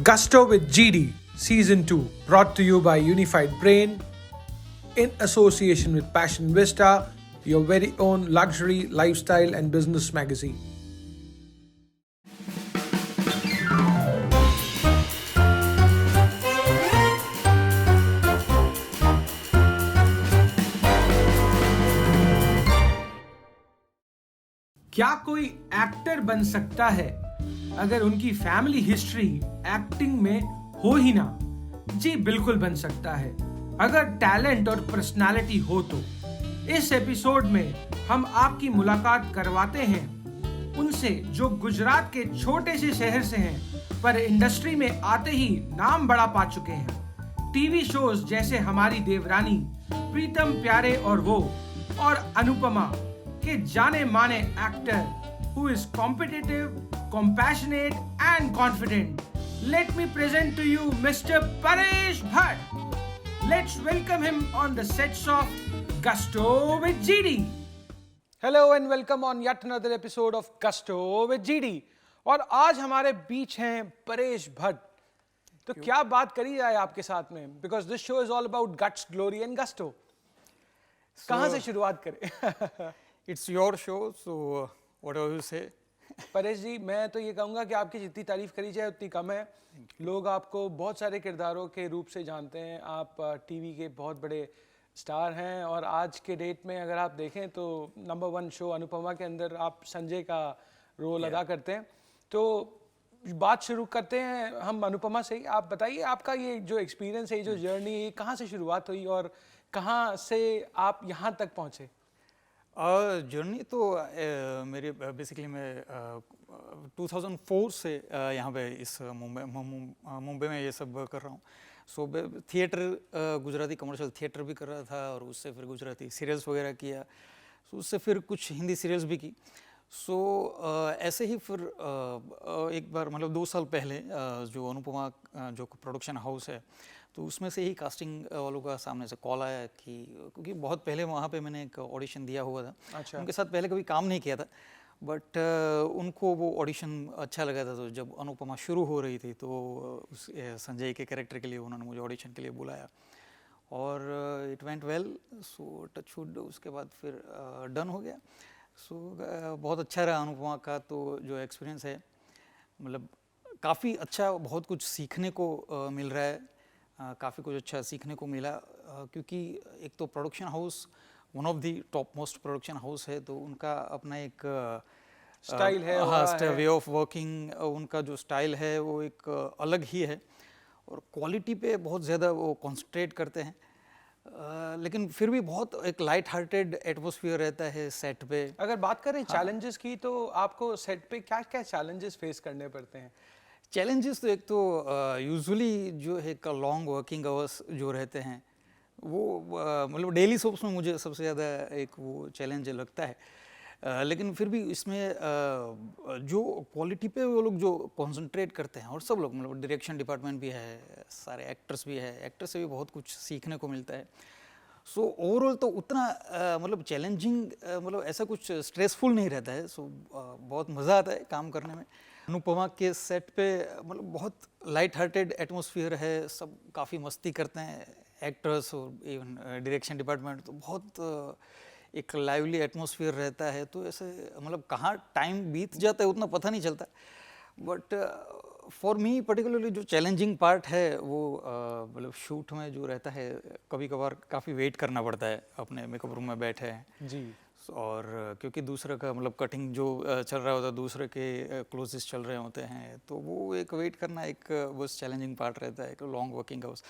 Gusto with GD Season 2, brought to you by Unified Brain in association with Passion Vista, your very own luxury, lifestyle, and business magazine. क्या कोई actor बन सकता है अगर उनकी family history acting में हो ही ना? जी बिल्कुल बन सकता है, अगर टैलेंट और पर्सनालिटी हो तो। इस एपिसोड में हम आपकी मुलाकात करवाते हैं उनसे जो गुजरात के छोटे से शहर से हैं पर इंडस्ट्री में आते ही नाम बड़ा पा चुके हैं। टीवी शोज जैसे हमारी देवरानी, प्रीतम प्यारे और अनुपमा के जाने माने actor who is competitive, compassionate and confident. Let me present to you Mr. Paresh Bhatt. Let's welcome him on the sets of Gusto with GD. Hello and welcome on yet another episode of Gusto with GD. और आज हमारे बीच हैं परेश भट्ट। तो क्या बात करी जाए आपके साथ में, because this show is all about guts, glory and gusto. कहाँ से शुरुआत करें? It's your show, so whatever you say. Paresh जी, मैं तो ये कहूँगा कि आपकी जितनी तारीफ करी जाए उतनी कम है। लोग आपको बहुत सारे किरदारों के रूप से जानते हैं। आप टीवी के बहुत बड़े स्टार हैं और आज के डेट में अगर आप देखें तो नंबर 1 शो अनुपमा के अंदर आप संजय का रोल अदा करते हैं। तो बात शुरू करते हैं हम अनुपमा से ही। आप बताइए आपका ये जो एक्सपीरियंस है, ये जो जर्नी है, कहाँ से शुरुआत हुई और कहाँ से आप यहाँ तक पहुँचे? जर्नी तो मेरी बेसिकली मैं 2004 से यहाँ पे इस मुंबई में ये सब कर रहा हूँ। सो थिएटर, गुजराती कमर्शियल थिएटर भी कर रहा था और उससे फिर गुजराती सीरियल्स वगैरह किया। सो उससे फिर कुछ हिंदी सीरियल्स भी की। सो ऐसे ही फिर एक बार मतलब 2 साल पहले जो अनुपमा जो प्रोडक्शन हाउस है तो उसमें से ही कास्टिंग वालों का सामने से कॉल आया कि क्योंकि बहुत पहले वहाँ पे मैंने एक ऑडिशन दिया हुआ था। अच्छा। उनके साथ पहले कभी काम नहीं किया था, बट उनको वो ऑडिशन अच्छा लगा था। तो जब अनुपमा शुरू हो रही थी तो उस संजय के कैरेक्टर के लिए उन्होंने मुझे ऑडिशन के लिए बुलाया और it went well. So touch wood उसके बाद फिर डन हो गया। सो बहुत अच्छा रहा अनुपमा का तो जो एक्सपीरियंस है, मतलब काफ़ी अच्छा, बहुत कुछ सीखने को मिल रहा है। काफ़ी कुछ अच्छा सीखने को मिला क्योंकि एक तो production house one of the top most production house है, तो उनका अपना एक स्टाइल है, वे ऑफ वर्किंग, उनका जो स्टाइल है वो एक अलग ही है और क्वालिटी पे बहुत ज़्यादा वो कॉन्सेंट्रेट करते हैं। लेकिन फिर भी बहुत एक लाइट हार्टेड एटमॉस्फेयर रहता है सेट पे। अगर बात करें चैलेंजेस की, तो आपको सेट पे क्या क्या चैलेंजेस फेस करने पड़ते हैं? चैलेंजेस तो एक तो यूजुअली जो है का लॉन्ग वर्किंग आवर्स जो रहते हैं वो मतलब डेली सोप्स में मुझे सबसे ज़्यादा एक वो चैलेंज लगता है। लेकिन फिर भी इसमें जो क्वालिटी पे वो लोग जो कंसंट्रेट करते हैं और सब लोग, मतलब डायरेक्शन डिपार्टमेंट भी है, सारे एक्टर्स भी है, एक्टर से भी बहुत कुछ सीखने को मिलता है। सो ओवरऑल तो उतना मतलब चैलेंजिंग, मतलब ऐसा कुछ स्ट्रेसफुल नहीं रहता है। सो बहुत मज़ा आता है काम करने में। अनुपमा के सेट पे मतलब बहुत लाइट हार्टेड एटमॉस्फेयर है, सब काफ़ी मस्ती करते हैं एक्टर्स और इवन डायरेक्शन डिपार्टमेंट। तो बहुत एक लाइवली एटमॉस्फेयर रहता है, तो ऐसे मतलब कहाँ टाइम बीत जाता है उतना पता नहीं चलता। बट फॉर मी पर्टिकुलरली जो चैलेंजिंग पार्ट है वो मतलब शूट में जो रहता है, कभी कभार काफ़ी वेट करना पड़ता है, अपने मेकअप रूम में बैठे हैं जी। और क्योंकि दूसरे का मतलब कटिंग जो चल रहा होता है, दूसरे के क्लोजेस चल रहे होते हैं, तो वो एक वेट करना एक बस चैलेंजिंग पार्ट रहता है, एक लॉन्ग वर्किंग आवर्स।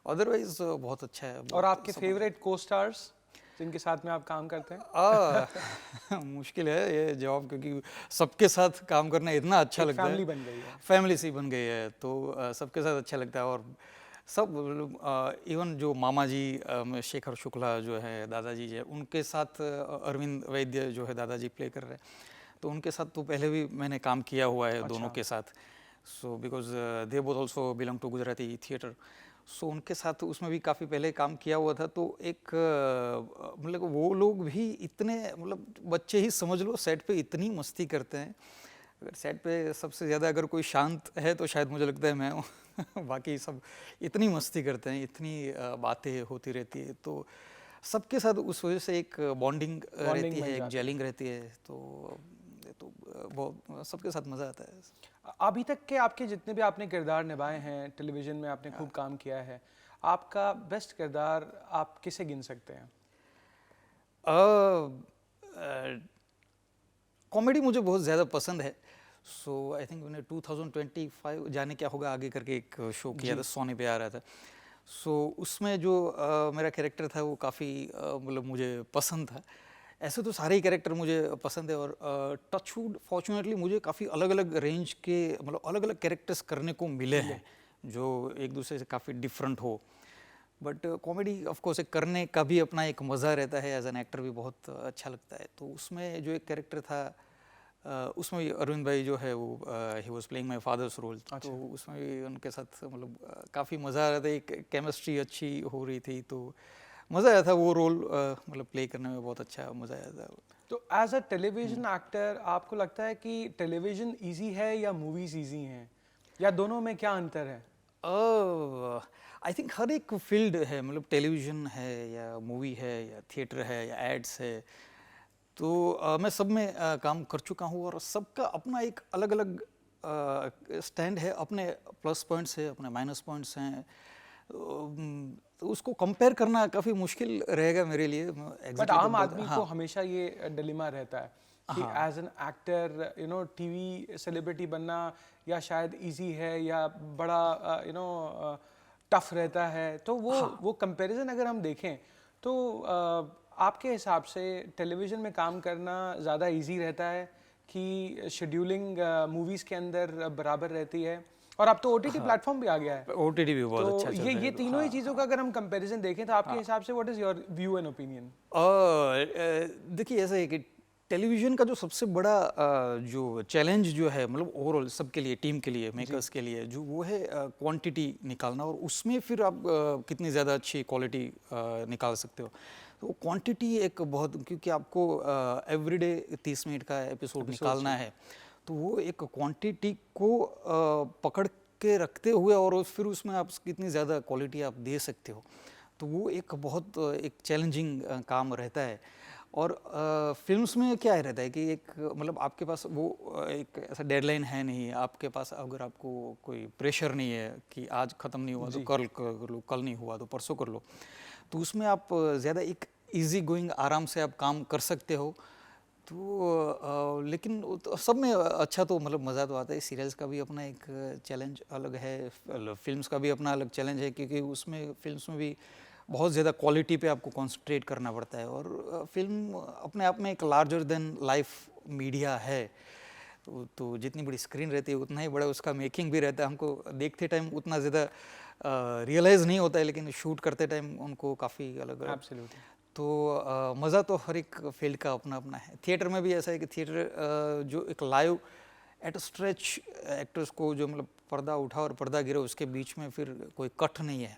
अदरवाइज बहुत अच्छा है। और आपके फेवरेट को स्टार्स जिनके साथ में आप काम करते हैं? मुश्किल है ये जॉब, क्योंकि सबके साथ काम करना इतना अच्छा लगता है। फैमिली बन गई है, फैमिली सी बन गई है, तो सबके साथ अच्छा लगता है। और सब इवन जो मामा जी शेखर शुक्ला जो है दादाजी जो है, उनके साथ अरविंद वैद्य जो है दादाजी प्ले कर रहे हैं, तो उनके साथ तो पहले भी मैंने काम किया हुआ है। अच्छा। दोनों के साथ। So because they both also belong to Gujarati theatre. So उनके साथ उसमें भी काफ़ी पहले काम किया हुआ था। तो एक मतलब वो लोग भी इतने, मतलब बच्चे ही समझ लो, सेट पे इतनी मस्ती करते हैं अगर सेट पे सबसे ज़्यादा अगर कोई शांत है तो शायद मुझे लगता है मैं हूँ। बाकी सब इतनी मस्ती करते हैं, इतनी बातें होती रहती है, तो सबके साथ उस वजह से एक बॉन्डिंग रहती बन है, एक जाती जेलिंग रहती है, तो बहुत सबके साथ मज़ा आता है। अभी तक के आपके जितने भी आपने किरदार निभाए हैं, टेलीविज़न में आपने खूब काम किया है, आपका बेस्ट किरदार आप किसे गिन सकते हैं? कॉमेडी मुझे बहुत ज़्यादा पसंद है, सो आई थिंक मैंने 2025 जाने क्या होगा आगे करके एक शो किया था, सोनी पे आ रहा था। सो उसमें जो मेरा कैरेक्टर था वो काफ़ी मतलब मुझे पसंद था। ऐसे तो सारे ही कैरेक्टर मुझे पसंद है, और टचवुड फॉर्चुनेटली मुझे काफ़ी अलग अलग रेंज के मतलब अलग अलग कैरेक्टर्स करने को मिले हैं जो एक दूसरे से काफ़ी डिफरेंट हो। बट कॉमेडी ऑफ कोर्स करने का भी अपना एक मज़ा रहता है, एज एन एक्टर भी बहुत अच्छा लगता है। तो उसमें जो एक कैरेक्टर था उसमें भी अरविंद भाई जो है वो ही was playing my father's role, तो उसमें भी उनके साथ मतलब काफ़ी मज़ा आ रहा था, एक केमिस्ट्री अच्छी हो रही थी, तो मज़ा आया था वो रोल मतलब प्ले करने में, बहुत अच्छा मज़ा आया था। तो एज अ टेलीविज़न एक्टर आपको लगता है कि टेलीविज़न इजी है या मूवीज़ इजी हैं, या दोनों में क्या अंतर है? आई थिंक हर एक फील्ड है, मतलब टेलीविज़न है या मूवी है या थिएटर है या एड्स है, तो मैं सब में काम कर चुका हूँ, और सबका अपना एक अलग अलग स्टैंड है, अपने प्लस पॉइंट्स है, अपने माइनस पॉइंट्स हैं, तो उसको कंपेयर करना काफ़ी मुश्किल रहेगा मेरे लिए। बट आम आदमी को हमेशा ये डिलेमा रहता है कि as an actor TV celebrity बनना या शायद इजी है या बड़ा टफ रहता है, तो वो कंपैरिजन अगर हम देखें तो आपके हिसाब से टेलीविज़न में काम करना ज़्यादा इजी रहता है कि शेड्यूलिंग मूवीज़ के अंदर बराबर रहती है? और अब तो ओटीटी प्लेटफॉर्म भी आ गया है, ओटीटी भी बहुत तो अच्छा चल रहा है। ये तीनों ही चीज़ों का अगर हम कंपैरिजन देखें तो आपके हिसाब से what is your view and opinion? देखिए ऐसा है कि टेलीविज़न का जो सबसे बड़ा जो चैलेंज जो है, मतलब ओवरऑल सबके लिए, टीम के लिए, मेकर्स के लिए, जो वो है क्वांटिटी निकालना, और उसमें फिर आप कितनी ज़्यादा अच्छी क्वालिटी निकाल सकते हो। तो क्वांटिटी एक बहुत, क्योंकि आपको एवरीडे 30 मिनट का एपिसोड निकालना है, तो वो एक क्वांटिटी को पकड़ के रखते हुए और फिर उसमें आप कितनी ज़्यादा क्वालिटी आप दे सकते हो, तो वो एक बहुत एक चैलेंजिंग काम रहता है। और फिल्म्स में क्या रहता है कि एक मतलब आपके पास वो एक ऐसा डेडलाइन है नहीं, आपके पास अगर आपको कोई प्रेशर नहीं है कि आज ख़त्म नहीं हुआ तो कल कर लो, कल नहीं हुआ तो परसों कर लो, तो उसमें आप ज़्यादा एक इजी गोइंग आराम से आप काम कर सकते हो। तो लेकिन तो सब में अच्छा तो मतलब मज़ा तो आता है। सीरियल्स का भी अपना एक चैलेंज अलग है, फिल्म्स का भी अपना अलग चैलेंज है, क्योंकि उसमें फिल्म्स में भी बहुत ज़्यादा क्वालिटी पे आपको कॉन्सेंट्रेट करना पड़ता है, और फिल्म अपने आप में एक लार्जर देन लाइफ मीडिया है, तो जितनी बड़ी स्क्रीन रहती है उतना ही बड़ा उसका मेकिंग भी रहता है। हमको देखते टाइम उतना ज़्यादा रियलाइज़ नहीं होता है, लेकिन शूट करते टाइम उनको काफ़ी अलग Absolutely. तो मज़ा तो हर एक फील्ड का अपना अपना है। थिएटर में भी ऐसा है कि थिएटर जो एक लाइव एट स्ट्रेच एक्टर्स को जो मतलब पर्दा उठा और पर्दा गिरा, उसके बीच में फिर कोई कट नहीं है,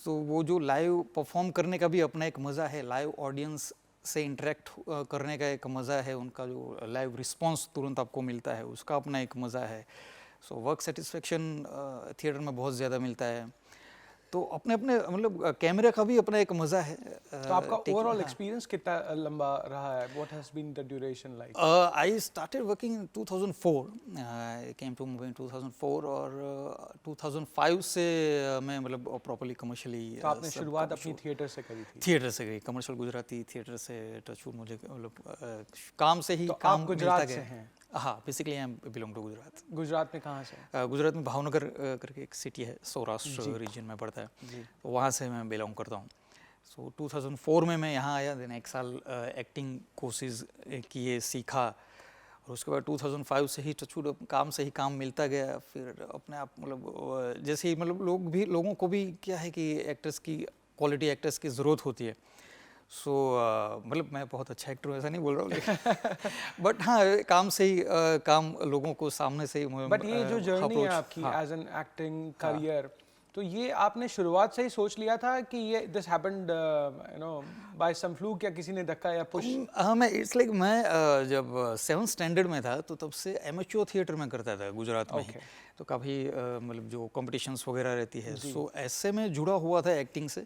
तो वो जो लाइव परफॉर्म करने का भी अपना एक मज़ा है, लाइव ऑडियंस से इंटरेक्ट करने का एक मज़ा है, उनका जो लाइव रिस्पॉन्स तुरंत आपको मिलता है उसका अपना एक मज़ा है। सो वर्क सेटिस्फेक्शन थिएटर में बहुत ज़्यादा मिलता है। तो अपने अपने मतलब कैमरे का भी अपना एक मज़ा है। तो आपका ओवरऑल एक्सपीरियंस कितना लंबा रहा है? What has been the duration like? I started working in 2004, I came to Mumbai in 2004, और 2005 से मैं मतलब प्रॉपर्ली कमर्शियली। तो आपने शुरुआत अपनी थिएटर से करी थी? थिएटर से करी, कमर्शियल गुजराती थिएटर से टचवुड मुझे मतलब काम से ही तो काम आप गुजरात मिलता से गया। हैं? हाँ, basically I belong to Gujarat. Gujarat में कहाँ से? गुजरात में भावनगर करके एक सिटी है, सौराष्ट्र रीजन में पड़ता है, तो वहाँ से मैं बिलोंग करता हूँ। सो 2004 में मैं यहाँ आया, देन एक साल एक्टिंग कोर्सेज किए, सीखा, और उसके बाद 2005 से ही टचवुड काम से ही काम मिलता गया। फिर अपने आप मतलब जैसे ही मतलब लोगों को भी क्या है कि एक्टर्स की क्वालिटी एक्टर्स की ज़रूरत होती है। सो मतलब मैं बहुत अच्छा एक्टर हूँ ऐसा नहीं बोल रहा हूँ, लेकिन बट हाँ, काम से ही काम लोगों को सामने से ही। बट ये जो जर्नी है आपकी एज एन एक्टिंग करियर, तो ये आपने शुरुआत से ही सोच लिया था कि ये this happened you know by some fluke, या किसी ने धक्का या पुश? हाँ, मैं इट्स लाइक मैं जब 7th स्टैंडर्ड में था तो तब से एमेच्योर थिएटर में करता था गुजरात में ही। तो काफ़ी मतलब जो कॉम्पिटिशन्स वगैरह रहती है, सो ऐसे में जुड़ा हुआ था एक्टिंग से।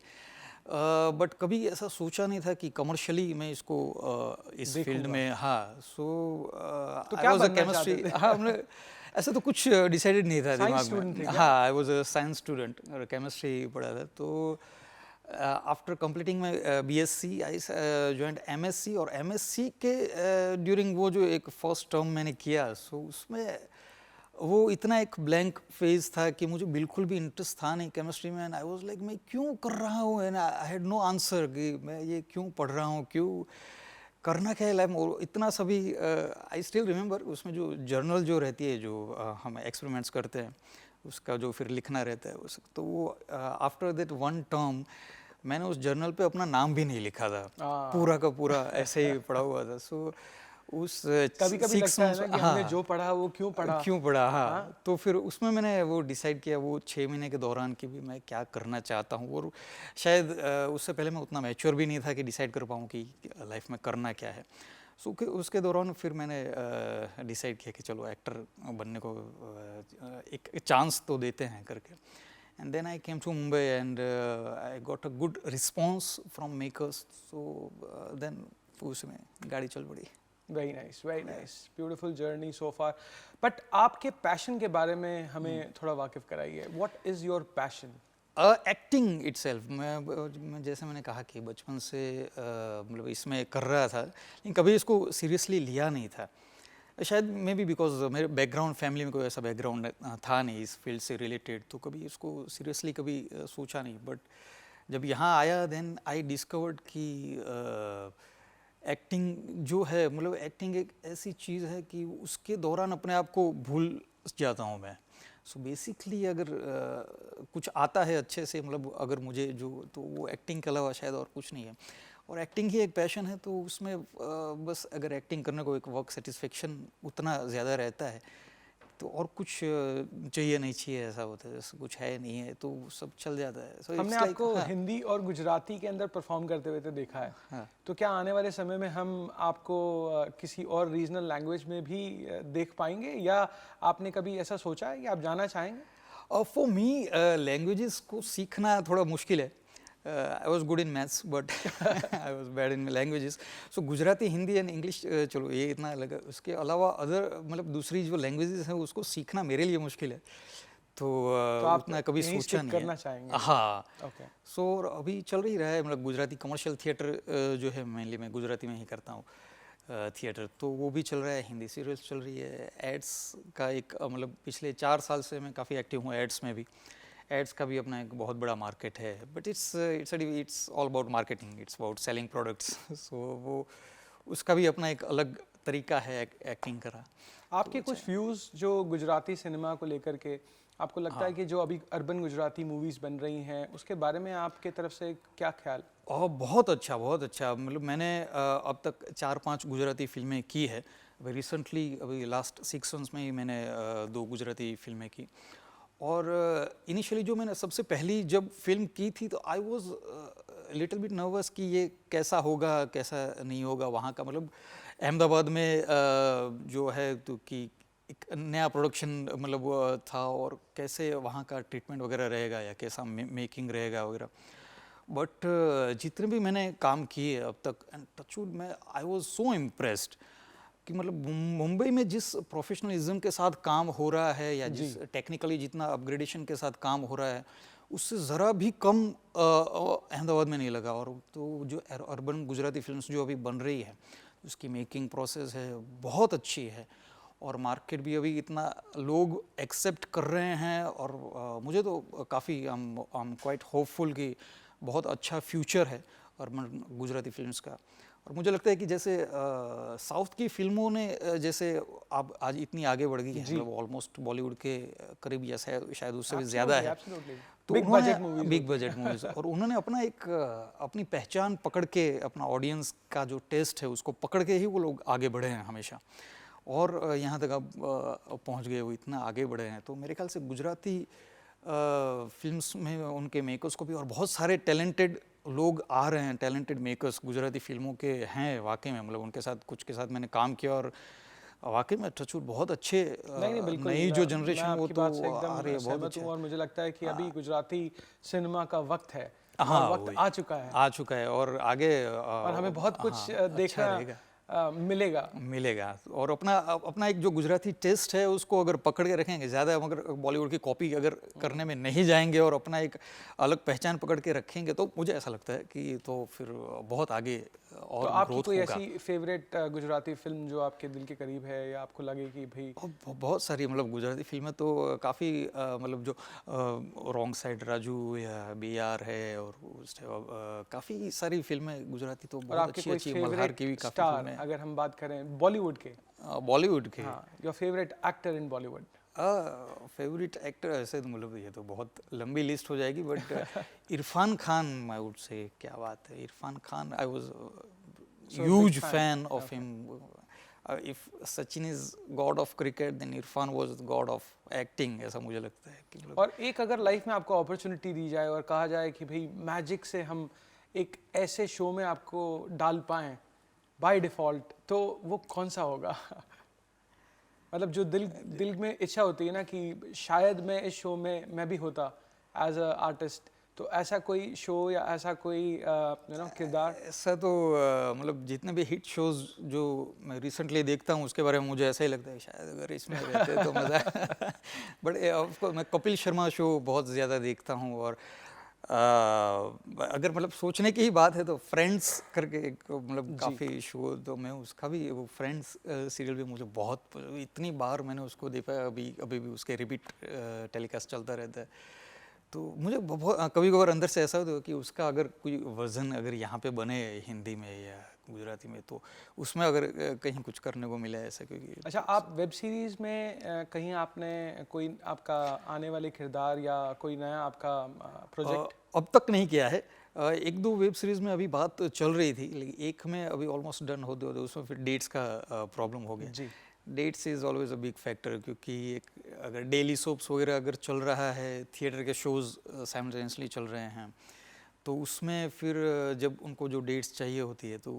बट कभी ऐसा सोचा नहीं था कि कमर्शियली मैं इसको इस फील्ड में, हाँ, सो तो क्या बनना चाहते थे? हाँ, हमने ऐसा तो कुछ डिसाइडेड नहीं था दिमाग में। हाँ, आई वाज अ साइंस स्टूडेंट और केमिस्ट्री पढ़ा था। तो after completing my BSc I joined MSc, और एमएससी के ड्यूरिंग वो जो एक फर्स्ट टर्म मैंने किया, सो उसमें वो इतना एक ब्लैंक फेज था कि मुझे बिल्कुल भी इंटरेस्ट था नहीं केमिस्ट्री में। एंड आई वाज लाइक मैं क्यों कर रहा हूँ, and I had no answer कि मैं ये क्यों पढ़ रहा हूँ, क्यों करना क्या है लाइफ में। इतना सभी आई स्टिल रिमेंबर उसमें जो जर्नल जो रहती है, जो हम एक्सपेरिमेंट्स करते हैं उसका जो फिर लिखना रहता है उस, तो वो आफ्टर दैट वन टर्म मैंने उस जर्नल पे अपना नाम भी नहीं लिखा था, पूरा का पूरा ऐसे ही पढ़ा हुआ था। सो उस कभी-कभी लगता है ना कि हमने जो पढ़ा वो क्यों पढ़ा। हाँ। तो फिर उसमें मैंने वो डिसाइड किया वो 6 महीने के दौरान कि भी मैं क्या करना चाहता हूँ। और शायद उससे पहले मैं उतना मैच्योर भी नहीं था कि डिसाइड कर पाऊँ कि लाइफ में करना क्या है। सो उसके दौरान फिर मैंने डिसाइड किया कि चलो एक्टर बनने को एक चांस तो देते हैं करके। And then I came to Mumbai and I got a good response from makers. So then उसमें गाड़ी चल पड़ी। Very nice, very nice, beautiful journey so far. But आपके पैशन के बारे में हमें थोड़ा वाकिफ कराइए। What is your passion? Acting itself. मैं जैसे मैंने कहा कि बचपन से मतलब इसमें कर रहा था, लेकिन कभी इसको सीरियसली लिया नहीं था। शायद मे बी बिकॉज मेरे बैकग्राउंड, फैमिली में कोई ऐसा बैकग्राउंड था नहीं इस फील्ड से रिलेटेड, तो कभी इसको सीरियसली कभी सोचा नहीं। बट जब यहाँ आया देन आई डिस्कवर्ड कि एक्टिंग जो है, मतलब एक्टिंग एक ऐसी चीज़ है कि उसके दौरान अपने आप को भूल जाता हूँ मैं। सो बेसिकली अगर कुछ आता है अच्छे से, मतलब अगर मुझे जो, तो वो एक्टिंग के अलावा शायद और कुछ नहीं है। और एक्टिंग ही एक पैशन है, तो उसमें बस अगर एक्टिंग करने को एक वर्क सेटिस्फेक्शन उतना ज़्यादा रहता है, तो और कुछ चाहिए नहीं चाहिए, ऐसा होता है। जैसे कुछ है नहीं है तो सब चल जाता है। So हमने it's like, आपको हाँ, हिंदी और गुजराती के अंदर परफॉर्म करते हुए तो देखा है। हाँ। तो क्या आने वाले समय में हम आपको किसी और रीजनल लैंग्वेज में भी देख पाएंगे, या आपने कभी ऐसा सोचा है कि आप जाना चाहेंगे? फॉर मी लैंग्वेजेस को सीखना थोड़ा मुश्किल है। I was good in maths but I was bad in languages. So Gujarati, Hindi and English, चलो ये इतना लगा। उसके अलावा अदर मतलब दूसरी जो लैंग्वेजेस हैं उसको सीखना मेरे लिए मुश्किल है। तो आप उतना कभी यहीं सोचा stick नहीं करना है। चाहेंगे? हाँ। ओके। सो अभी चल रही रहा है, मतलब गुजराती कमर्शियल थिएटर जो है, मेनली मैं गुजराती में ही करता हूँ थिएटर, तो वो भी चल रहा है। हिंदी सीरियल्स चल रही है। एड्स का एक मतलब पिछले 4 साल से मैं काफ़ी एक्टिव हूँ एड्स में भी। एड्स का भी अपना एक बहुत बड़ा मार्केट है, but it's all about marketing, it's about selling products. So वो उसका भी अपना एक अलग तरीका है एक्टिंग का। आपके कुछ व्यूज़ जो गुजराती सिनेमा को लेकर के, आपको लगता है कि जो अभी अर्बन गुजराती मूवीज़ बन रही हैं उसके बारे में आपके तरफ से क्या ख्याल? और बहुत अच्छा, बहुत अच्छा। मतलब मैंने अब तक 4-5 गुजराती फिल्में की है। अभी रिसेंटली, अभी लास्ट 6 मंथ्स में ही मैंने 2 गुजराती फिल्में की। और इनिशियली जो मैंने सबसे पहली जब फिल्म की थी, तो I was little bit nervous कि ये कैसा होगा, कैसा नहीं होगा। वहाँ का मतलब अहमदाबाद में जो है, तो कि एक नया प्रोडक्शन मतलब था, और कैसे वहाँ का ट्रीटमेंट वगैरह रहेगा या कैसा मेकिंग रहेगा वगैरह। बट जितने भी मैंने काम किए अब तक, एंड टचवुड, मैं आई वॉज सो इम्प्रेस्ड कि मतलब मुंबई में जिस प्रोफेशनलिज्म के साथ काम हो रहा है, या जिस टेक्निकली जितना अपग्रेडेशन के साथ काम हो रहा है, उससे ज़रा भी कम अहमदाबाद में नहीं लगा। और तो जो अर्बन गुजराती फिल्म्स जो अभी बन रही है, उसकी मेकिंग प्रोसेस है बहुत अच्छी है, और मार्केट भी अभी इतना लोग एक्सेप्ट कर रहे हैं। और मुझे तो काफ़ी आई एम क्वाइट होपफुल कि बहुत अच्छा फ्यूचर है अर्बन गुजराती फिल्म्स का। और मुझे लगता है कि जैसे साउथ की फिल्मों ने जैसे अब आज इतनी आगे बढ़ गई है, मतलब ऑलमोस्ट बॉलीवुड के करीब, या शायद उससे भी ज़्यादा है। तो बिग बजट मूवीज, और उन्होंने अपना एक अपनी पहचान पकड़ के, अपना ऑडियंस का जो टेस्ट है उसको पकड़ के ही वो लोग आगे बढ़े हैं हमेशा। और यहाँ तक अब पहुँच गए, वो इतना आगे बढ़े हैं। तो मेरे ख्याल से गुजराती फिल्म्स में उनके मेकर्स को भी, और बहुत सारे टैलेंटेड लोग आ रहे हैं, टैलेंटेड मेकर्स गुजराती फिल्मों के हैं वाकई में। मतलब उनके साथ कुछ के साथ मैंने काम किया और वाकई में टचवुड बहुत अच्छे नहीं बिल्कुल, नई जो मैं जनरेशन वो आपकी तो बात से आ एकदम रही है, बहुत सहमत अच्छे। हूँ और मुझे लगता है कि अभी गुजराती सिनेमा का वक्त है हाँ, और वक्त वही। आ चुका है आ चुका है और आगे और हमें बहुत कुछ हाँ, देखना अच्छा रहेगा, मिलेगा। मिलेगा। और अपना अपना एक जो गुजराती टेस्ट है उसको अगर पकड़ के रखेंगे, ज़्यादा मगर बॉलीवुड की कॉपी अगर करने में नहीं जाएंगे और अपना एक अलग पहचान पकड़ के रखेंगे, तो मुझे ऐसा लगता है कि तो फिर बहुत आगे और तो आपकी ग्रोथ कोई होगा। ऐसी फेवरेट गुजराती फिल्म जो आपके दिल के करीब है या आपको लगे कि भाई और बहुत सारी मतलब गुजराती फिल्में तो काफ़ी मतलब जो रॉन्ग साइड राजू या BR है और उस काफ़ी सारी फिल्में गुजराती तो और बहुत आपके अच्छी कोई अच्छी, मल्हार की भी फेवरेट काफ़ी स्टार फिल्में अगर हम बात करें बॉलीवुड के, बॉलीवुड के। हाँ, your favourite actor in Bollywood? Favourite actor ऐसे तो मतलब ये तो बहुत लंबी लिस्ट हो जाएगी, but Irfan Khan I would say, क्या बात है, Irfan Khan I was So, huge big fan. fan of Okay. him. If Sachin is god of cricket, then Irfan was the god of acting, ऐसा मुझे लगता है कि मतलब। और एक अगर लाइफ में आपको अपॉर्चुनिटी दी जाए और कहा जाए कि भाई मैजिक से हम एक ऐसे शो में आपको डाल पाएं बाय डिफॉल्ट, तो वो कौन सा होगा? मतलब जो दिल में इच्छा होती है ना कि शायद मैं इस शो में मैं भी होता एज अ आर्टिस्ट, तो ऐसा कोई शो या ऐसा कोई किरदार? ऐसा तो मतलब जितने भी हिट शोज जो मैं रिसेंटली देखता हूँ उसके बारे में मुझे ऐसा ही लगता है शायद अगर इसमें रहते तो मज़ा बट ऑफकोर्स मैं कपिल शर्मा शो बहुत ज़्यादा देखता हूँ। और अगर मतलब सोचने की ही बात है तो फ्रेंड्स करके एक मतलब काफ़ी शो, तो मैं उसका भी, वो फ्रेंड्स सीरियल भी मुझे बहुत, इतनी बार मैंने उसको देखा, अभी भी उसके रिपीट टेलीकास्ट चलता रहता है। तो मुझे बहुत कभी कभार अंदर से ऐसा होता है कि उसका अगर कोई वर्जन अगर यहाँ पे बने हिंदी में या गुजराती में, तो उसमें अगर कहीं कुछ करने को मिले ऐसा, क्योंकि अच्छा, आप वेब सीरीज में कहीं आपने कोई आपका आने वाले किरदार या कोई नया आपका प्रोजेक्ट? अब तक नहीं किया है। एक दो वेब सीरीज में अभी बात चल रही थी, लेकिन एक में अभी ऑलमोस्ट डन होते होते उसमें फिर डेट्स का प्रॉब्लम हो गया जी। Dates is always a big factor, क्योंकि एक अगर डेली सोप्स वगैरह अगर चल रहा है, थिएटर के शोज़ साइमल्टेनियसली चल रहे हैं, तो उसमें फिर जब उनको जो डेट्स चाहिए होती है तो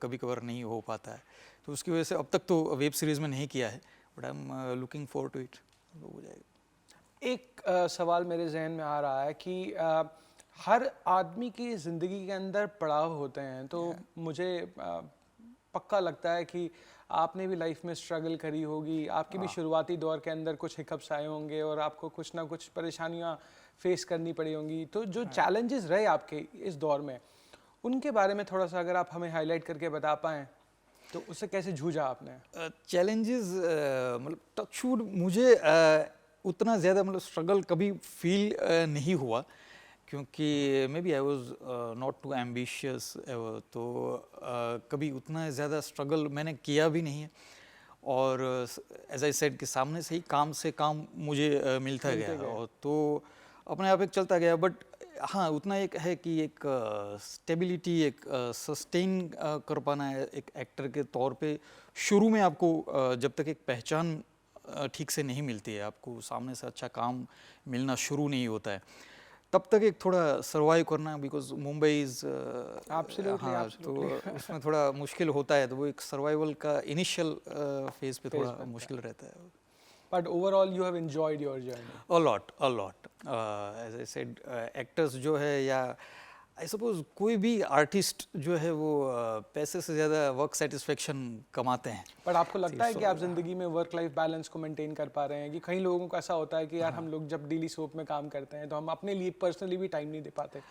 कभी कभार नहीं हो पाता है। तो उसकी वजह से अब तक तो वेब सीरीज़ में नहीं किया है, but I am looking forward to it, हो जाएगा। एक सवाल मेरे जहन में आ रहा है कि हर आदमी की ज़िंदगी के अंदर पड़ाव होते हैं, तो मुझे पक्का लगता है कि आपने भी लाइफ में स्ट्रगल करी होगी, आपकी भी शुरुआती दौर के अंदर कुछ हिकअप्स आए होंगे और आपको कुछ ना कुछ परेशानियां फेस करनी पड़ी होंगी। तो जो चैलेंजेस रहे आपके इस दौर में, उनके बारे में थोड़ा सा अगर आप हमें हाईलाइट करके बता पाएँ, तो उससे कैसे जूझा आपने? चैलेंजेस मतलब टचवुड मुझे उतना ज़्यादा मतलब स्ट्रगल कभी फील नहीं हुआ, क्योंकि maybe I was not too ambitious, तो कभी उतना ज़्यादा स्ट्रगल मैंने किया भी नहीं है। और एज आई सेड कि सामने से ही काम से काम मुझे मिलता गया और तो अपने आप एक चलता गया। बट हाँ, उतना एक है कि एक स्टेबिलिटी, एक सस्टेन कर पाना है एक एक्टर के तौर पे। शुरू में आपको जब तक एक पहचान ठीक से नहीं मिलती है, आपको सामने से अच्छा काम मिलना शुरू नहीं होता है, तब तक एक थोड़ा सर्वाइव करना, बिकॉज मुंबई इज हाँ, तो उसमें थोड़ा मुश्किल होता है। तो वो एक सर्वाइवल का इनिशियल फेज पे थोड़ा मुश्किल रहता है। But overall you have enjoyed your journey. A lot. As I said, actors जो है या आई सपोज कोई भी आर्टिस्ट जो है वो पैसे से ज़्यादा वर्क सेटिस्फेक्शन कमाते हैं। बट आपको लगता है कि आप ज़िंदगी में वर्क लाइफ बैलेंस को मेंटेन कर पा रहे हैं? कि कई लोगों को ऐसा होता है कि यार हम लोग जब डेली सोप में काम करते हैं तो हम अपने लिए पर्सनली भी टाइम नहीं दे पाते।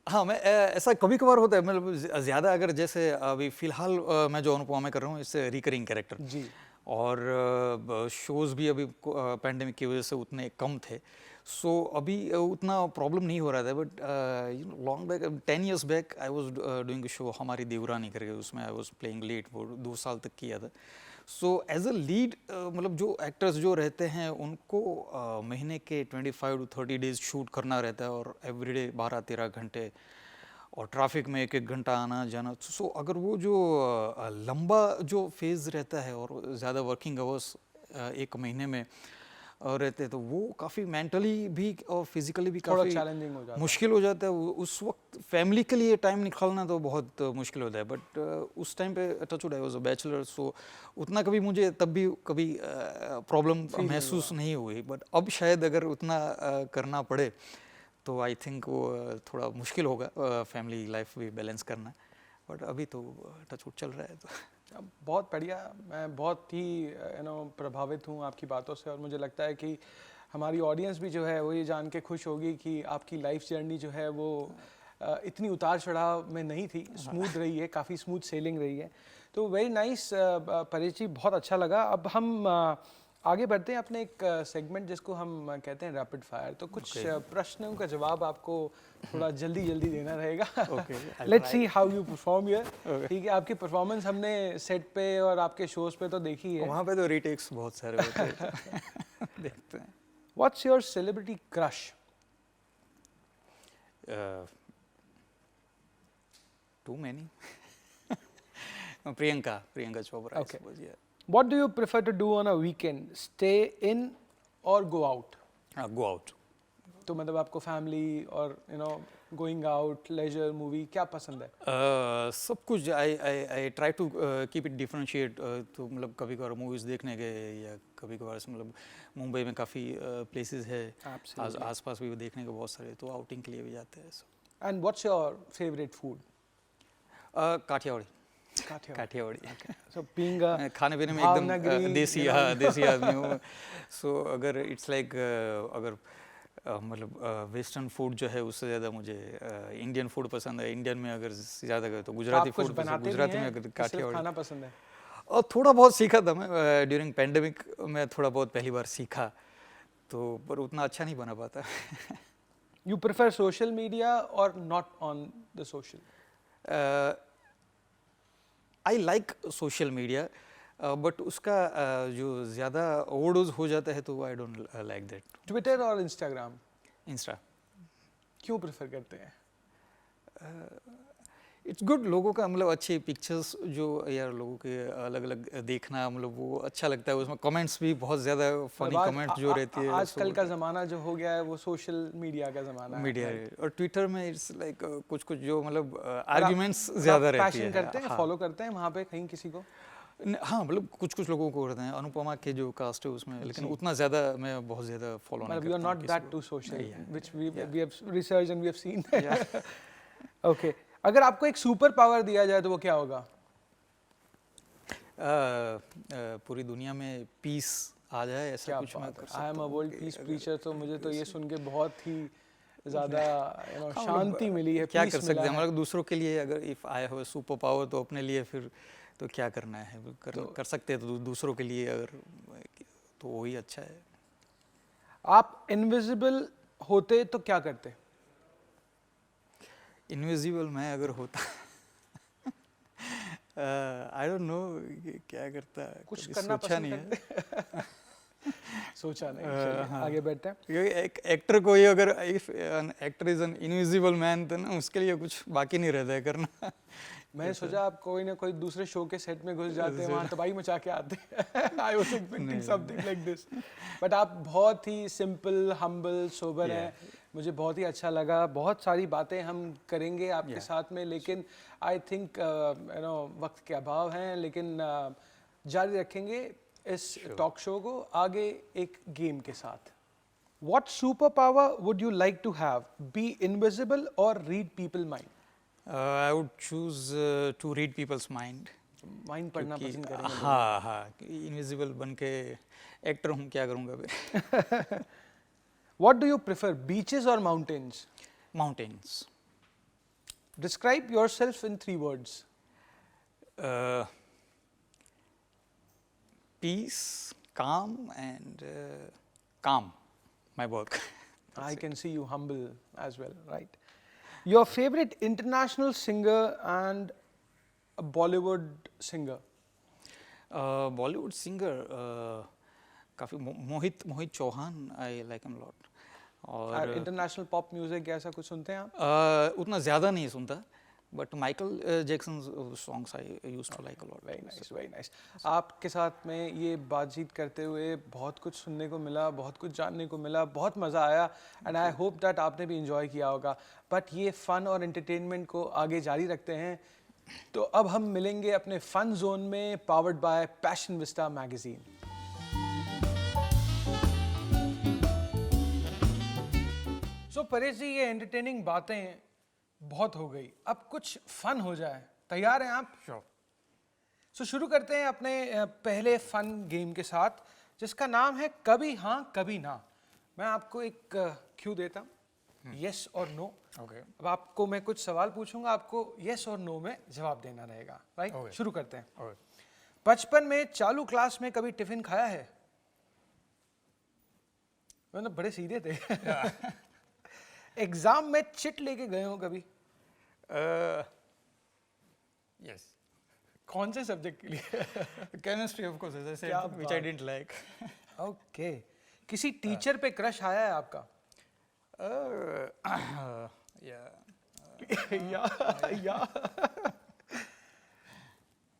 हाँ, मैं ऐसा कभी कभार होता है, मतलब ज़्यादा अगर जैसे अभी फ़िलहाल मैं जो अनुपमा में कर रहा हूँ इससे रिकरिंग कैरेक्टर जी, और शोज़ भी अभी पैंडेमिक की वजह से उतने कम थे, सो अभी उतना प्रॉब्लम नहीं हो रहा था। But long back 10 years back I was doing show हमारी देवरानी करके, उसमें आई वाज प्लेइंग लीड, वो 2 साल तक किया था। सो एज अ लीड मतलब जो एक्टर्स जो रहते हैं उनको महीने के 25 to 30 डेज शूट करना रहता है और एवरीडे 12-13 घंटे और ट्रैफिक में 1-1 घंटा आना जाना। सो अगर वो जो लंबा जो फेज़ रहता है और ज़्यादा वर्किंग आवर्स एक महीने में, रहते तो वो काफ़ी मेंटली भी और फिजिकली भी थोड़ा काफ़ी चैलेंजिंग हो जाता है। मुश्किल हो जाता है। उस वक्त फैमिली के लिए टाइम निकालना तो बहुत मुश्किल होता है, बट उस टाइम पे touchwood I was a bachelor, so उतना कभी मुझे तब भी कभी प्रॉब्लम Feel नहीं महसूस नहीं हुई। बट अब शायद अगर उतना करना पड़े तो आई थिंक वो थोड़ा मुश्किल होगा फैमिली लाइफ भी बैलेंस करना, बट अभी तो टचवुड चल रहा है। तो बहुत बढ़िया, मैं बहुत ही प्रभावित हूँ आपकी बातों से, और मुझे लगता है कि हमारी ऑडियंस भी जो है वो ये जान के खुश होगी कि आपकी लाइफ जर्नी जो है वो इतनी उतार चढ़ाव में नहीं थी, स्मूथ रही है, काफ़ी स्मूथ सेलिंग रही है। तो वेरी नाइस परेश जी, बहुत अच्छा लगा। अब हम आगे बढ़ते हैं अपने एक सेगमेंट जिसको हम कहते हैं रैपिड फायर। तो कुछ प्रश्नों का जवाब आपको थोड़ा जल्दी जल्दी देना रहेगा। Let's see how you perform here. ठीक है, आपकी परफॉर्मेंस हमने सेट पे और आपके शोज पे तो देखी है। वहाँ पे तो रीटेक्स बहुत सारे होते हैं। देखते हैं। What's your celebrity crush? Too many. Priyanka Chopra. Okay. I suppose, yeah. What do you prefer to do on a weekend? Stay in or go out? Go out. तो मतलब आपको फैमिली और गोइंग आउट, लेजर, मूवी, क्या पसंद है? सब कुछ I try to keep it differentiate. तो मतलब कभी कभार मूवीज देखने गए, या कभी कभार मतलब मुंबई में काफ़ी प्लेसेस है आसपास भी देखने के बहुत सारे, तो आउटिंग के लिए भी जाते हैं। And what's your favourite food? Kathiawadi. So being a खाने पीने में भावनगरी, एकदम देसी, हाँ देसी आदमी हूँ। सो अगर इट्स लाइक अगर मतलब वेस्टर्न फूड जो है उससे ज़्यादा मुझे इंडियन फूड पसंद है। इंडियन में अगर ज़्यादा करें तो गुजराती आप कुछ फूड, बनाते गुजराती भी में हैं अगर कि सिर्फ काठियावाड़ी। खाना पसंद है? और थोड़ा बहुत सीखा था मैं ड्यूरिंग पैंडेमिक में, थोड़ा बहुत पहली बार सीखा, तो पर उतना अच्छा नहीं बना पाता। You prefer social media or not on the social? I like social media, but उसका जो ज़्यादा ओवरडोज हो जाता है तो I don't like that. Twitter और इंस्टाग्राम? इंस्टा। क्यों प्रेफर करते हैं? इट्स गुड, लोगों का मतलब अच्छे पिक्चर्स जो यार लोगों के अलग अलग देखना, मतलब वो अच्छा लगता है। उसमें कमेंट्स भी बहुत ज़्यादा फनी कमेंट्स जो रहती है। आजकल का ज़माना जो हो गया है वो सोशल मीडिया का ज़माना है। मीडिया और ट्विटर में इट्स लाइक कुछ कुछ जो मतलब आर्ग्यूमेंट्स ज़्यादा रहती है। पैशन करते हैं, फॉलो करते हैं वहाँ पे कहीं किसी को? हाँ, मतलब कुछ कुछ लोगों को करते हैं, अनुपमा के जो कास्ट है उसमें, लेकिन उतना ज़्यादा मैं बहुत ज़्यादा फॉलो नहीं करता। You are not that too social, which we have research and we have seen. Okay, अगर आपको एक सुपर पावर दिया जाए तो वो क्या होगा? पूरी दुनिया में पीस आ जाए, ऐसा कुछ मैं कर सकता हूँ। I am a world peace preacher, तो मुझे तो ये सुन के बहुत ही ज़्यादा शांति मिली है। क्या कर सकते हैं मतलब दूसरों के लिए? अगर if I have a super power तो अपने लिए फिर तो क्या करना है, कर सकते हैं तो दूसरों के लिए अगर, तो वही अच्छा है। आप इनविजिबल होते तो क्या करते? इनविजिबल मैं अगर होता आई डोंट नो क्या करता, कुछ करना सोचा नहीं है। सोचा नहीं। हाँ। आगे बढ़ते हैं। एक एक्टर को ही अगर if an actor is an invisible man तो ना उसके लिए कुछ बाकी नहीं रहता है करना। मैंने सोचा आप कोई ना कोई दूसरे शो के सेट में घुस जाते हैं, वहाँ तबाही मचा के आते हैं। I was expecting something like this, but आप बहुत ही सिंपल, हम्बल, सोबर हैं। मुझे बहुत ही अच्छा लगा। बहुत सारी बातें हम करेंगे आपके साथ में, लेकिन आई थिंक वक्त के अभाव हैं, लेकिन जारी रखेंगे इस टॉक शो को आगे एक गेम के साथ। What superpower would you like to have? Be invisible or read people mind? I would choose to read people's mind. Mind पढ़ना पसंद करेंगे? हाँ हाँ, इनविजिबल बन के एक्टर हूँ, क्या करूँगा फिर। What do you prefer, beaches or mountains? Mountains. Describe yourself in 3 words. Peace, calm, and calm. My work. I can see you humble as well, right? Your favorite international singer and a Bollywood singer? Bollywood singer, काफ़ी Mohit Chauhan, I like him a lot. और international pop music ऐसा कुछ सुनते हैं आप? उतना ज़्यादा नहीं सुनता, but Michael Jackson songs I used to like a lot. Very nice, very nice. आपके साथ में ये बातचीत करते हुए बहुत कुछ सुनने को मिला, बहुत कुछ जानने को मिला, बहुत मज़ा आया एंड आई होप दैट आपने भी इंजॉय किया होगा। बट ये फ़न और एंटरटेनमेंट को आगे जारी रखते हैं, तो अब हम मिलेंगे अपने फ़न जोन में, powered by Passion Vista magazine. So Paresh ji, ये एंटरटेनिंग बातें बहुत हो गई, अब कुछ फन हो जाए, तैयार हैं आप? श्योर। सो शुरू करते हैं अपने पहले फन गेम के साथ, जिसका नाम है कभी हाँ कभी ना। मैं आपको एक क्यू देता हूँ, यस और नो। ओके। अब आपको मैं कुछ सवाल पूछूंगा, आपको यस और नो में जवाब देना रहेगा, राइट? Okay. शुरू करते हैं। ओके। बचपन में चालू क्लास में कभी टिफिन खाया है? मतलब बड़े सीधे थे। एग्जाम में चिट लेके गए हो कभी? यस। कौन से सब्जेक्ट के लिए? Chemistry of course, as I क्या said, which I didn't like. Okay. किसी टीचर पे क्रश आया है आपका? या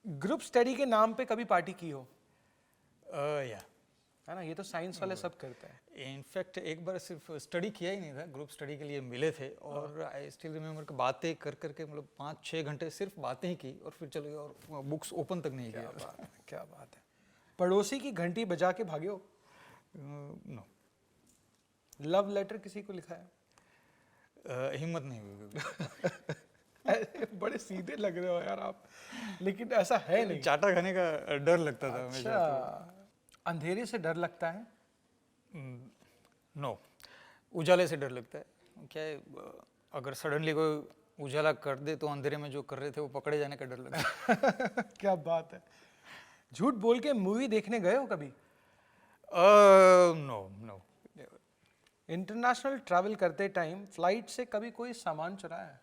ग्रुप स्टडी के नाम पे कभी पार्टी की हो? या है ना, ये तो साइंस वाले सब करते हैं। इनफैक्ट एक बार सिर्फ स्टडी किया ही नहीं था, ग्रुप स्टडी के लिए मिले थे और आई स्टिल रिमेम्बर कि बातें कर करके मतलब 5-6 घंटे सिर्फ बातें ही की और फिर चले गए और बुक्स ओपन तक नहीं किया। क्या बात है। पड़ोसी की घंटी बजा के भागे हो? नो। लव लेटर किसी को लिखा है? हिम्मत नहीं हुई। बड़े सीधे लग रहे हो यार आप, लेकिन ऐसा है नहीं। चाटा खाने का डर लगता था हमेशा। अच्छा, अंधेरे से डर लगता है? नो, उजाले से डर लगता है। क्या है, अगर सडनली कोई उजाला कर दे तो अंधेरे में जो कर रहे थे वो पकड़े जाने का डर लगता है। क्या बात है। झूठ बोल के मूवी देखने गए हो कभी? No no. इंटरनेशनल ट्रैवल करते टाइम फ्लाइट से कभी कोई सामान चुराया है?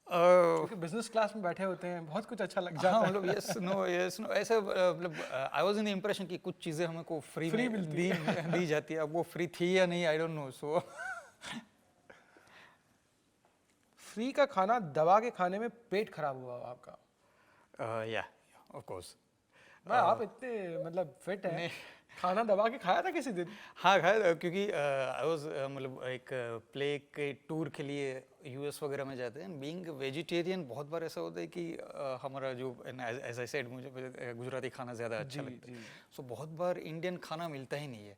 क्योंकि बिजनेस क्लास में बैठे होते हैं, बहुत कुछ अच्छा लग जाता है। मतलब यस नो ऐसे मतलब I was in the impression कि कुछ चीजें हमको फ्री में दी जाती है। अब वो फ्री थी या नहीं, I don't know. So free का खाना दबा के खाने में पेट खराब हुआ हो आपका? या ऑफ कोर्स। भाई आप इतने मतलब फिट हैं, खाना दबा के खाया था किसी दिन? हाँ खाया, क्योंकि आई वाज मतलब एक प्ले के टूर के लिए यूएस वगैरह में जाते हैं। बीइंग वेजिटेरियन बहुत बार ऐसा होता है कि हमारा जो एज आई सेड मुझे गुजराती खाना ज़्यादा अच्छा लगता है। सो बहुत बार इंडियन खाना मिलता ही नहीं है।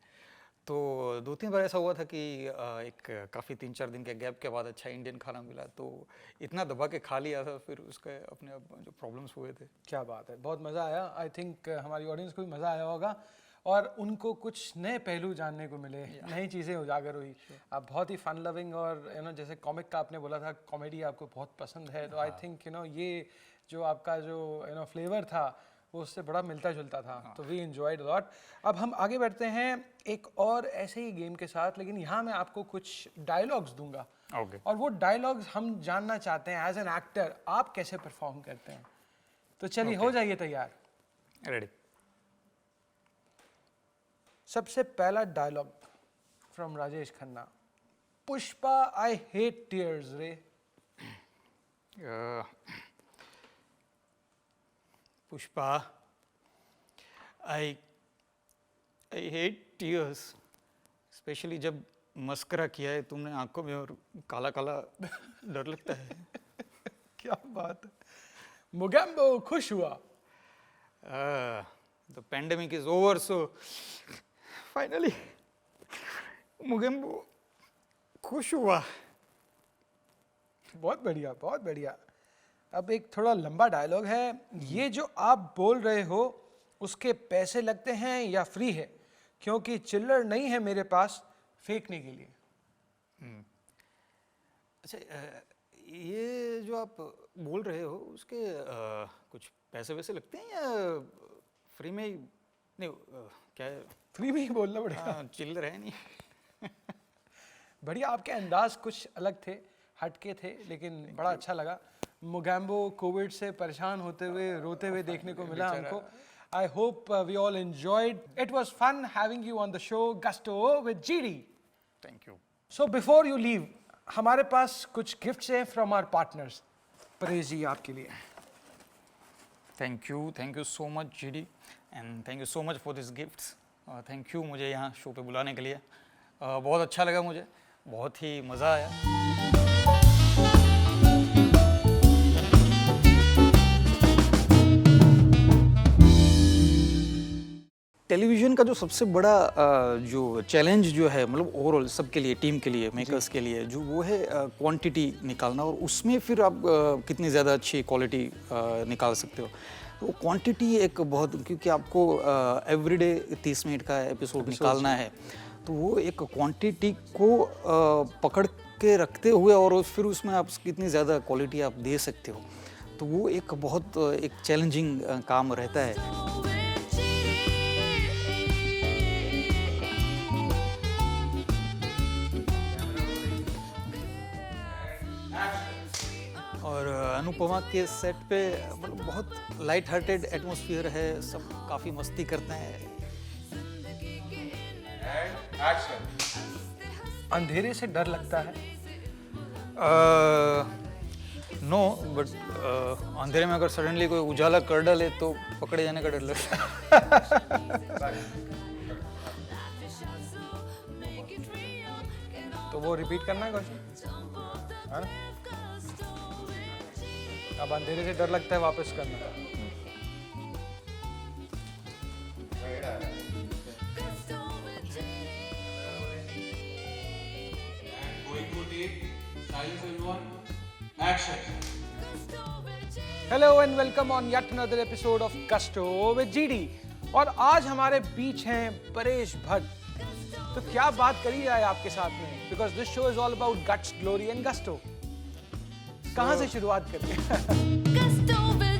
तो 2-3 बार ऐसा हुआ था कि एक काफ़ी 3-4 दिन के गैप के बाद अच्छा इंडियन खाना मिला, तो इतना दबा के खा लिया था, फिर उसके अपने आप जो प्रॉब्लम्स हुए थे। क्या बात है, बहुत मज़ा आया। आई थिंक हमारी ऑडियंस को भी मज़ा आया होगा और उनको कुछ नए पहलू जानने को मिले, नई चीज़ें उजागर हुई। आप बहुत ही फन लविंग और जैसे कॉमिक का आपने बोला था, कॉमेडी आपको बहुत पसंद है, तो आई थिंक ये जो आपका जो फ्लेवर था वो उससे बड़ा मिलता जुलता था। तो वी एंजॉयड अ लॉट। अब हम आगे बढ़ते हैं एक और ऐसे ही गेम के साथ, लेकिन यहाँ मैं आपको कुछ डायलॉग्स दूंगा। ओके। और वो डायलॉग्स हम जानना चाहते हैं एज एन एक्टर आप कैसे परफॉर्म करते हैं। तो चलिए हो जाइए तैयार। रेडी। सबसे पहला dialogue from Rajesh Khanna. Pushpa I hate tears रे। Pushpa I hate tears, especially जब मस्करा किया है तुमने आंखों में और काला काला डर लगता है। क्या बात है। मुगैम्बो खुश हुआ। The pandemic is over, so finally Mogambo खुश हुआ। बहुत बढ़िया, बहुत बढ़िया। अब एक थोड़ा लंबा डायलॉग है। ये जो आप बोल रहे हो उसके पैसे लगते हैं या फ्री है, क्योंकि चिल्लर नहीं है मेरे पास फेंकने के लिए। अच्छा, ये जो आप बोल रहे हो उसके कुछ पैसे वैसे लगते हैं या फ्री में ही? नहीं, क्या है, फ्री में ही बोलना पड़ेगा। चिल्लर है नहीं। बढ़िया, आपके अंदाज कुछ अलग थे, हटके थे, लेकिन बड़ा अच्छा लगा। मुगैम्बो कोविड से परेशान होते हुए रोते हुए देखने को मिला हमको। I hope we all enjoyed. It was fun having you on the show, Gusto with GD. Thank you. So before you leave, हमारे पास कुछ गिफ्ट्स हैं फ्रॉम आवर पार्टनर्स। परेश जी आपके लिए। Thank you so much GD, and thank you so much for this gifts. Thank you मुझे यहाँ show पे बुलाने के लिए। बहुत अच्छा लगा मुझे, बहुत ही मज़ा आया। टेलीविज़न का जो सबसे बड़ा जो चैलेंज जो है, मतलब ओवरऑल सबके लिए, टीम के लिए, मेकर्स के लिए, जो वो है क्वांटिटी निकालना, और उसमें फिर आप कितनी ज़्यादा अच्छी क्वालिटी निकाल सकते हो। तो क्वांटिटी एक बहुत, क्योंकि आपको एवरीडे 30 मिनट का एपिसोड निकालना है, तो वो एक क्वांटिटी को पकड़ के रखते हुए और फिर उसमें आप कितनी ज़्यादा क्वालिटी आप दे सकते हो, तो वो एक बहुत एक चैलेंजिंग काम रहता है। और अनुपमा के सेट पे मतलब बहुत लाइट हार्टेड एटमॉस्फेयर है, सब काफ़ी मस्ती करते हैं। अंधेरे से डर लगता है? नो, बट अंधेरे में अगर सडनली कोई उजाला कर डाले तो पकड़े जाने का डर लगता है। तो वो रिपीट करना है क्वेश्चन, है ना? अब अंधेरे से डर लगता है, वापस करना। Hello and welcome on yet another episode of gusto with GD. और आज हमारे बीच हैं परेश भट्ट। तो क्या बात करी जाए आपके साथ में, because this show is all about guts, glory and gusto. कहाँ से शुरुआत करें?